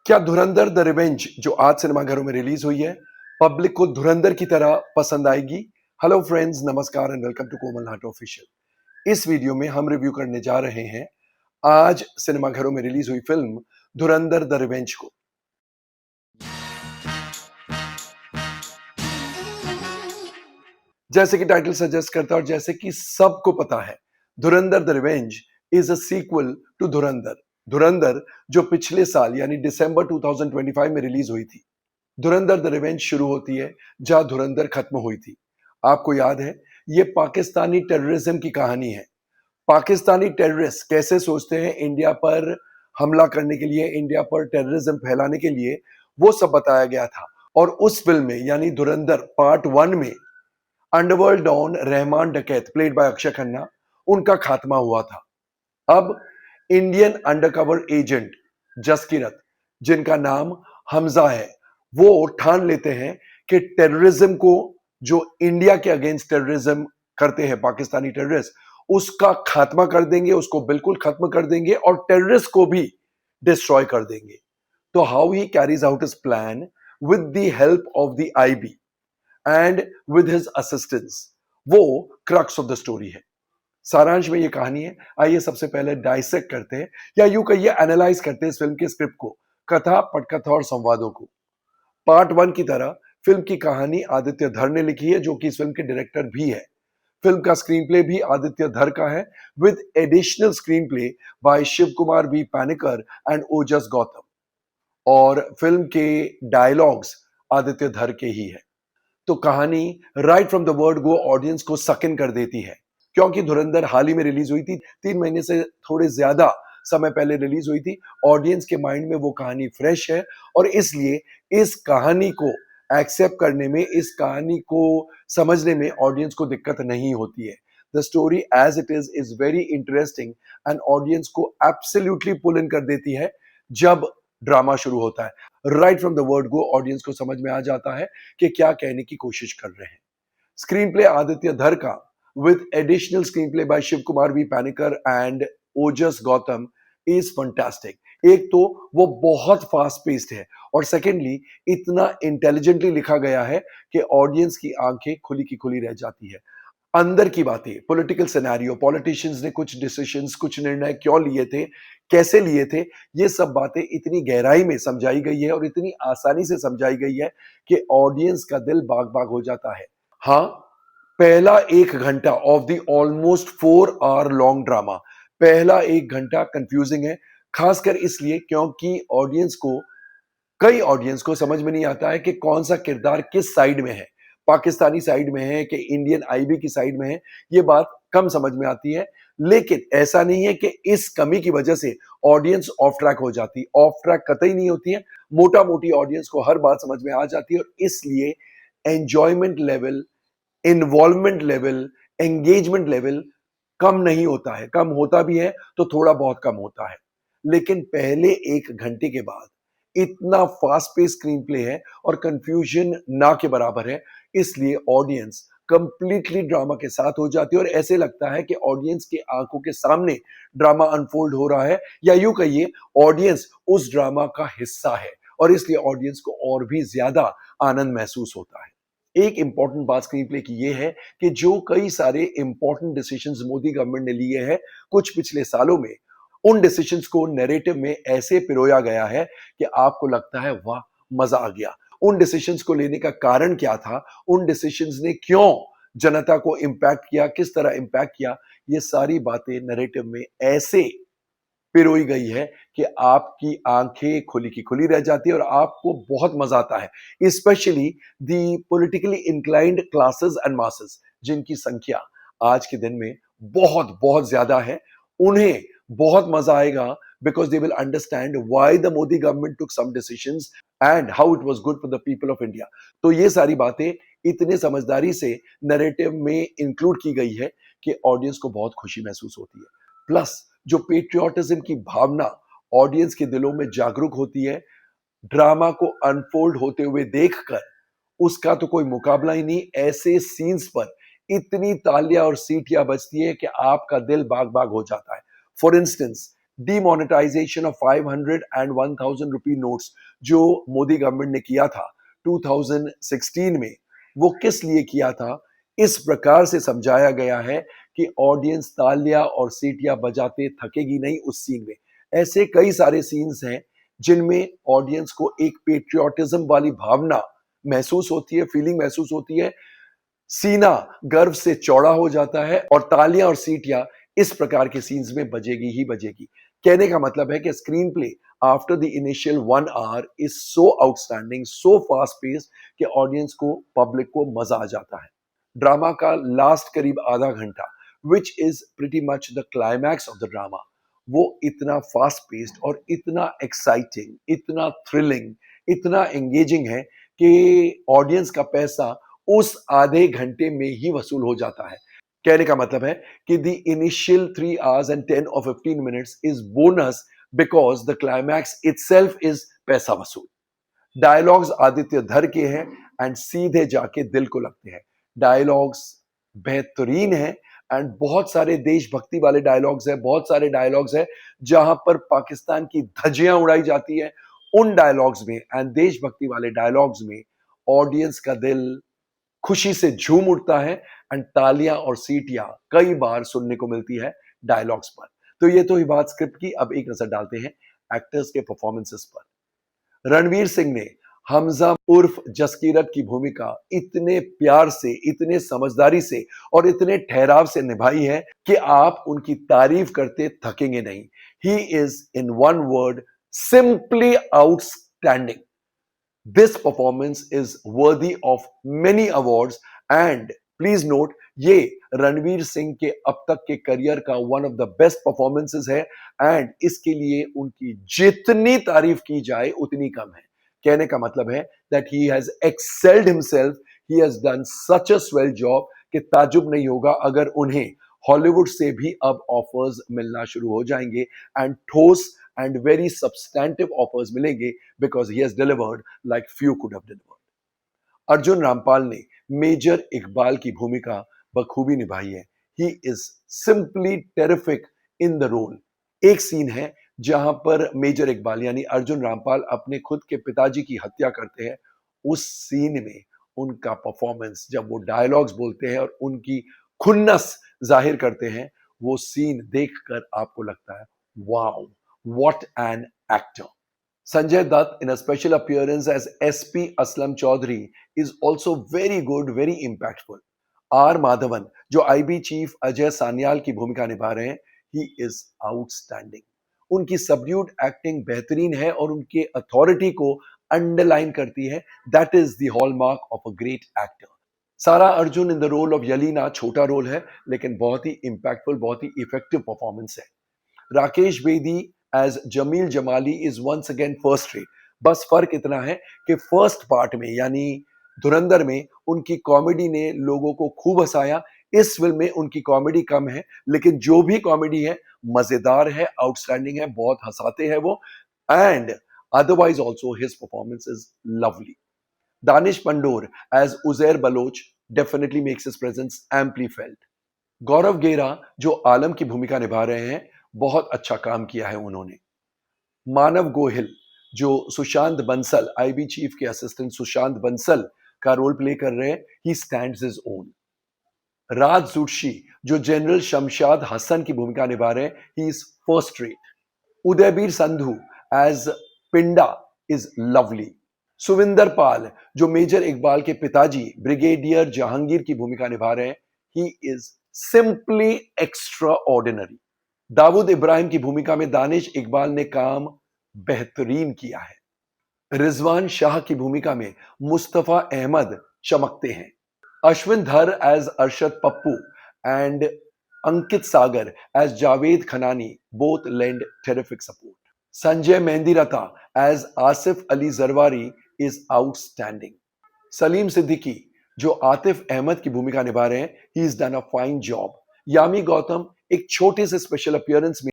क्या धुरंधर the revenge जो आज सिनेमाघरों में रिलीज हुई है पब्लिक को धुरंधर की तरह पसंद आएगी? हेलो फ्रेंड्स, नमस्कार and welcome to Komal Naat official. इस वीडियो में हम रिव्यू करने जा रहे हैं आज सिनेमाघरों में रिलीज हुई फिल्म धुरंधर द रिवेंज को। जैसे कि टाइटल सजेस्ट करता है और जैसे कि सबको पता है, Dhurandhar the revenge is a sequel to Dhurandhar. Dhurandhar जो पिछले साल यानी दिसंबर 2025 में रिलीज हुई थी। धुरंधर द रिवेंज शुरू होती है जहां धुरंधर खत्म हुई थी। आपको याद है, ये पाकिस्तानी टेररिज्म की कहानी है। पाकिस्तानी टेररिस्ट कैसे सोचते हैं इंडिया पर हमला करने के लिए, इंडिया पर टेररिज्म फैलाने के लिए, वो सब बताया गया था। और उस फिल्म में यानी धुरंधर पार्ट 1 में अंडरवर्ल्ड डॉन रहमान डकैत प्लेड बाय अक्षय खन्ना, उनका खात्मा हुआ था। अब इंडियन अंडरकवर एजेंट जसकीरत, जिनका नाम हमजा है, वो ठान लेते हैं कि टेररिज्म को, जो इंडिया के अगेंस्ट टेररिज्म करते हैं पाकिस्तानी टेररिस्ट, उसका खात्मा कर देंगे, उसको बिल्कुल खत्म कर देंगे और टेररिस्ट को भी डिस्ट्रॉय कर देंगे। तो how he carries out his plan with the help of the IB and with his assistance, वो क्रक्स ऑफ द स्टोरी है। सारांश में ये कहानी है। आइए सबसे पहले डाइसेक्ट करते हैं, या यूं कहिए एनालाइज करते हैं इस फिल्म के स्क्रिप्ट को, कथा, पटकथा और संवादों को। पार्ट 1 की तरह फिल्म की कहानी आदित्य धर ने लिखी है, जो कि इस फिल्म के डायरेक्टर भी है। फिल्म का स्क्रीन प्ले भी आदित्य धर का है, with additional screenplay by Shiv Kumar B Panicker and Ojas Gautam. और फिल्म के डायलॉग्स आदित्य धर के ही है। तो कहानी right from the word go audience को सक इन कर देती है। क्योंकि धुरंधर हाल ही में रिलीज हुई थी, 3 महीने से थोड़े ज्यादा समय पहले रिलीज हुई थी, ऑडियंस के माइंड में वो कहानी फ्रेश है और इसलिए इस कहानी को एक्सेप्ट करने में, इस कहानी को समझने में ऑडियंस को दिक्कत नहीं होती है। The story as it is very interesting and audience को एब्सोल्युटली पुल इन कर देती है जब ड्रामा शुरू होता है। Right from the word go audience को समझ में आ जाता है कि क्या कहने की कोशिश कर रहे हैं। स्क्रीन प्ले आदित्य धर का with additional screenplay by Shiv Kumar V. Panikkar and Ojas Gautam is fantastic. एक तो वो बहुत फास्ट पेस्ड है और सेकेंडली इतना इंटेलिजेंटली लिखा गया है कि ऑडियंस की आंखें खुली की खुली रह जाती है। अंदर की बातें, पॉलिटिकल सिनेरियो, पॉलिटिशियंस ने कुछ डिसीजंस, कुछ निर्णय क्यों लिए थे, कैसे लिए थे, ये सब बातें इतनी गहराई में समझाई गई है और इतनी आसानी से समझाई गई है कि ऑडियंस का दिल बाग बाग हो जाता है। हाँ, पहला 1 घंटा of the almost 4 hour long drama, पहला 1 घंटा कंफ्यूजिंग है, खासकर इसलिए क्योंकि कई ऑडियंस को समझ में नहीं आता है कि कौन सा किरदार किस साइड में है, पाकिस्तानी साइड में है कि इंडियन आईबी की साइड में है। ये बात कम समझ में आती है, लेकिन ऐसा नहीं है कि इस कमी की वजह से ऑडियंस ऑफ ट्रैक हो जाती, ऑफ ट्रैक कतई नहीं होती है। मोटा मोटी ऑडियंस को हर बात समझ में आ जाती है और इसलिए enjoyment level, involvement level, engagement level कम नहीं होता है। कम होता भी है तो थोड़ा बहुत कम होता है, लेकिन पहले 1 घंटे के बाद इतना फास्ट पेस स्क्रीन प्ले है और कंफ्यूजन ना के बराबर है, इसलिए ऑडियंस कंप्लीटली ड्रामा के साथ हो जाती है और ऐसे लगता है कि ऑडियंस की आंखों के सामने ड्रामा अनफोल्ड हो रहा है, या यूं कहिए ऑडियंस उस ड्रामा का हिस्सा है और इसलिए ऑडियंस को और भी ज्यादा आनंद महसूस होता है। एक इंपॉर्टेंट बात स्क्रीन प्ले की यह है कि जो कई सारे इंपॉर्टेंट डिसीजंस मोदी गवर्नमेंट ने लिए हैं कुछ पिछले सालों में, उन डिसीजंस को नैरेटिव में ऐसे पिरोया गया है कि आपको लगता है वाह, मजा आ गया। उन डिसीजंस को लेने का कारण क्या था, उन डिसीजंस ने क्यों जनता को इंपैक्ट किया, किस तरह इंपैक्ट किया, ये सारी बातें नैरेटिव में ऐसे पिरोई गई है कि आपकी आंखें खुली की खुली रह जाती है और आपको बहुत मजा आता है। Specially the politically inclined classes and masses, जिनकी संख्या आज के दिन में बहुत बहुत ज्यादा है, उन्हें बहुत मजा आएगा because they will understand why the Modi government took some decisions and how it was good for the people of India. तो ये सारी बातें इतने समझदारी से नैरेटिव में इंक्लूड की गई है कि ऑडियंस को बहुत खुशी महसूस होती है। प्लस जो पेट्रियोटिज्म की भावना ऑडियंस के दिलों में जागरूक होती है, ड्रामा को अनफोल्ड होते हुए देखकर उसका तो कोई मुकाबला ही नहीं। ऐसे सीन्स पर इतनी तालियां और सीटियां बजती है कि आपका दिल बाग बाग हो जाता है। For instance, demonetisation of 500 and 1000 rupee notes जो मोदी गवर्नमेंट ने किया था 2016 में, वो किस लिए किया था? इस प्रकार से समझाया गया है कि ऑडियंस तालियां और सीटियां बजाते थकेगी नहीं उस सीन में। ऐसे कई सारे सीन्स हैं जिनमें ऑडियंस को एक पेट्रियोटिज्म वाली भावना महसूस होती है, फीलिंग महसूस होती है, सीना गर्व से चौड़ा हो जाता है और तालियां और सीटियां इस प्रकार के सीन्स में बजेगी ही बजेगी। कहने का मतलब है कि screen play after the initial 1 our is so outstanding, so fast paced कि ऑडियंस को, पब्लिक को मजा आ जाता है। ड्रामा का लास्ट करीब आधा घंटा, which is pretty much the climax of the drama, वो इतना फास्ट पेस्ड और इतना एक्साइटिंग, इतना थ्रिलिंग, इतना एंगेजिंग है कि ऑडियंस का पैसा उस आधे घंटे में ही वसूल हो जाता है। कहने का मतलब है कि the initial 3 hours and 10 or 15 minutes is bonus because the climax itself is पैसा वसूल। डायलॉग्स आदित्य धर के हैं एंड सीधे जाके दिल को लगते हैं। डायलॉग्स बेहतरीन है एंड बहुत सारे देशभक्ति वाले डायलॉग्स है, बहुत सारे डायलॉग्स है जहां पर पाकिस्तान की धज्जियां उड़ाई जाती है। उन डायलॉग्स में एंड देशभक्ति वाले डायलॉग्स में ऑडियंस का दिल खुशी से झूम उठता है एंड तालियां और सीटियां कई बार सुनने को मिलती है डायलॉग्स पर। तो ये तो ही बात स्क्रिप्ट की। अब एक नजर डालते हैं एक्टर्स के परफॉर्मेंसेस पर। रणवीर सिंह ने हमजा उर्फ जसकीरत की भूमिका इतने प्यार से, इतने समझदारी से और इतने ठहराव से निभाई है कि आप उनकी तारीफ करते थकेंगे नहीं। He is in one word simply outstanding. This performance is worthy of many awards and please note ये रणवीर सिंह के अब तक के करियर का one of the best performances है and इसके लिए उनकी जितनी तारीफ की जाए उतनी कम है। कहने का मतलब है that he has excelled himself, he has done such a swell job कि ताजुब नहीं होगा अगर उन्हें हॉलीवुड से भी अब ऑफर्स मिलना शुरू हो जाएंगे एंड ठोस and very substantive offers मिलेंगे because he has delivered like few could have delivered. Arjun Rampal ने मेजर इकबाल की भूमिका बखूबी निभाई है। He is simply terrific in the role. एक सीन है जहां पर मेजर इकबाल यानी अर्जुन रामपाल अपने खुद के पिताजी की हत्या करते हैं। उस सीन में उनका परफॉर्मेंस, जब वो डायलॉग्स बोलते हैं और उनकी खुन्नस जाहिर करते हैं, वो सीन देखकर आपको लगता है wow, what an actor. Sanjay Dutt in a special appearance as SP Aslam Chaudhary is also very good, very impactful. R Madhavan जो IB चीफ अजय सान्याल की भूमिका निभा रहे हैं, he is outstanding. उनकी सबड्यूड एक्टिंग बेहतरीन है और उनके अथॉरिटी को अंडरलाइन करती है। That is the hallmark of a great actor. Sara Arjun in the role of Yalina छोटा रोल है लेकिन बहुत ही इंपैक्टफुल, बहुत ही इफेक्टिव परफॉर्मेंस है। Rakesh Bedi as Jameel Jamali is once again first rate. बस फर्क इतना है कि फर्स्ट पार्ट में यानी धुरंधर में उनकी कॉमेडी ने लोगों को खूब हंसाया। इस फिल्म में उनकी कॉमेडी कम है लेकिन जो भी कॉमेडी है मजेदार है, आउटस्टैंडिंग है, बहुत हंसाते हैं वो and otherwise also his performance is lovely. Danish Pandor as Uzair Baloch definitely makes his presence amply felt. Gaurav Gera जो आलम की भूमिका निभा रहे हैं, बहुत अच्छा काम किया है उन्होंने। मानव गोहिल जो सुशांत बंसल, आईबी चीफ के असिस्टेंट सुशांत बंसल का रोल प्ले कर रहे हैं, he stands his own. Raj Zutshi जो जनरल शमशाद हसन की भूमिका निभा रहे हैं, he is first rate. Udaybir Sandhu as Pinda is lovely. Suvinder Pal जो मेजर इकबाल के पिताजी ब्रिगेडियर जहांगीर की भूमिका निभा रहे हैं, he is simply extraordinary. Dawood Ibrahim की भूमिका में दानिश इकबाल ने काम बेहतरीन किया है। रिजवान शाह की भूमिका में मुस्तफा अहमद चमकते हैं। Ashwin Dhar as Arshad Pappu and Ankit Sagar as Javed Khanani both lend terrific support. Sanjay Mehndiratta as Asif Ali Zardari is outstanding. Saleem Siddiqui जो आतिफ अहमद की भूमिका निभा रहे हैं, he is done a fine job. Yami Gautam एक छोटे से स्पेशल अपीयरेंस में